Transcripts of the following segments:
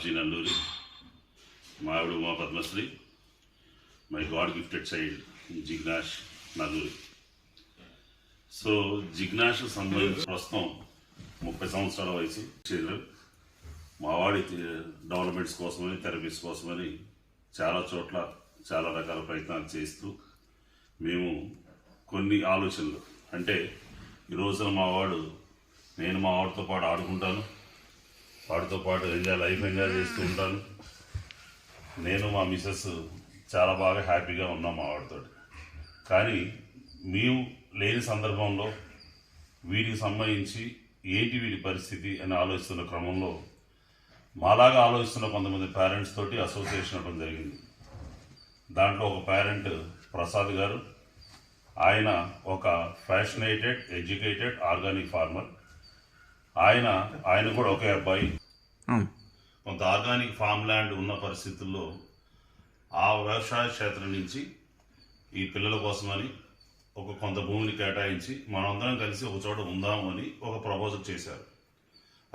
బాబ్జీ నల్లూరి, మా ఆవిడ Uma Padmashri, my god gifted child Jignash Nalluri. So Jignash సంబంధించి ప్రస్తుతం 30 సంవత్సరాల వయసు. చిల్డ్రన్ మా వాడి డెవలప్మెంట్స్ కోసమని, థెరపీస్ కోసమని చాలా చోట్ల చాలా రకాల ప్రయత్నాలు చేస్తూ మేము కొన్ని ఆలోచనలు, అంటే ఈ రోజున నేను మా వాడితో పాటు ఆడుకుంటాను, వాడితో పాటు లైఫ్ ఎంజాయ్ చేస్తూ ఉంటాను. నేను మా మిసెస్ చాలా బాగా హ్యాపీగా ఉన్నాం మా వాడితో. కానీ మేము లేని సందర్భంలో వీటికి సంబంధించి వీడి పరిస్థితి అని ఆలోచిస్తున్న క్రమంలో మాలాగా ఆలోచిస్తున్న కొంతమంది పేరెంట్స్ తోటి అసోసియేషన్ అవ్వడం జరిగింది. దాంట్లో ఒక పేరెంట్ ప్రసాద్ గారు, ఆయన ఒక ఫ్యాషనేటెడ్, ఎడ్యుకేటెడ్, ఆర్గానిక్ ఫార్మర్. ఆయన కూడా ఒకే అబ్బాయి. కొంత ఆర్గానిక్ ఫామ్ ల్యాండ్ ఉన్న పరిస్థితుల్లో ఆ వ్యవసాయ క్షేత్రం నుంచి ఈ పిల్లల కోసమని కొంత భూమిని కేటాయించి మనందరం కలిసి ఒక చోట ఉందాము అని ఒక ప్రపోజల్ చేశారు.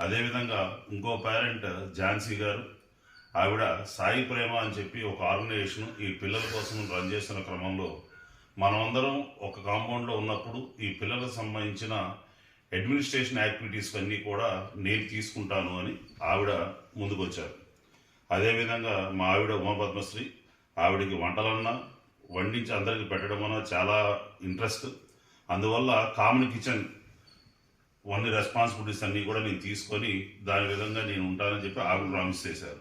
అదేవిధంగా ఇంకో పేరెంట్ ఝాన్సీ గారు, ఆవిడ సాయి ప్రేమ అని చెప్పి ఒక ఆర్గనైజేషన్ ఈ పిల్లల కోసం రన్ చేస్తున్న క్రమంలో మనమందరం ఒక కాంపౌండ్లో ఉన్నప్పుడు ఈ పిల్లలకు సంబంధించిన అడ్మినిస్ట్రేషన్ యాక్టివిటీస్ అన్నీ కూడా నేను తీసుకుంటాను అని ఆవిడ ముందుకు వచ్చారు. అదేవిధంగా మా ఆవిడ ఉమా పద్మశ్రీ, ఆవిడకి వంటలన్నా వండించి అందరికి పెట్టడం అన్న చాలా ఇంట్రెస్ట్. అందువల్ల కామన్ కిచెన్ అన్ని రెస్పాన్సిబిలిటీస్ అన్నీ కూడా నేను తీసుకొని దాని విధంగా నేను ఉంటానని చెప్పి ఆవిడ ప్రామిస్ చేశారు.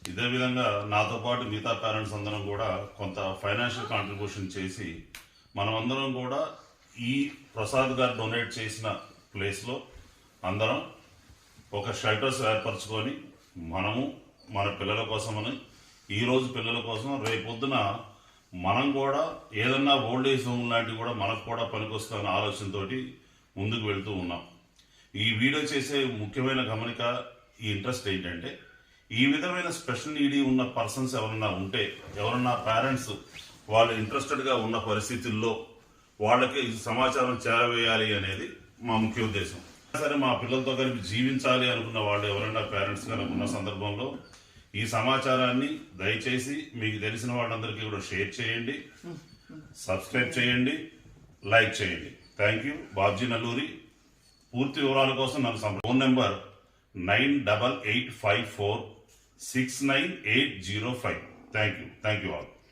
ఇదే విధంగా నాతో పాటు మిగతా పేరెంట్స్ అందరం కూడా కొంత ఫైనాన్షియల్ కాంట్రిబ్యూషన్ చేసి మనమందరం కూడా ఈ ప్రసాద్ గారు డొనేట్ చేసిన ప్లేస్లో అందరం ఒక షెల్టర్స్ ఏర్పరచుకొని మనము మన పిల్లల కోసమని, ఈరోజు పిల్లల కోసం రేపొద్దున మనం కూడా ఏదన్నా ఓల్డ్ ఏజ్ హోమ్ లాంటివి కూడా మనకు కూడా పనికొస్తామన్న ఆలోచనతో ముందుకు వెళ్తూ ఉన్నాం. ఈ వీడియో చేసే ముఖ్యమైన గమనిక, ఈ ఇంట్రెస్ట్ ఏంటంటే, ఈ విధమైన స్పెషల్ నీడీ ఉన్న పర్సన్స్ ఎవరన్నా పేరెంట్స్ వాళ్ళు ఇంట్రెస్టెడ్గా ఉన్న పరిస్థితుల్లో వాళ్ళకి సమాచారం చేరవేయాలి అనేది మా ముఖ్య ఉద్దేశం. సరే, మా పిల్లలతో కలిపి జీవించాలి అనుకున్న వాళ్ళు ఎవరైనా పేరెంట్స్ కనుక ఉన్న సందర్భంలో ఈ సమాచారాన్ని దయచేసి మీకు తెలిసిన వాళ్ళందరికీ కూడా షేర్ చేయండి, సబ్స్క్రైబ్ చేయండి, లైక్ చేయండి. Thank you. బాబ్జీ నల్లూరి. పూర్తి వివరాల కోసం నాకు phone number 9885469805. Thank you all.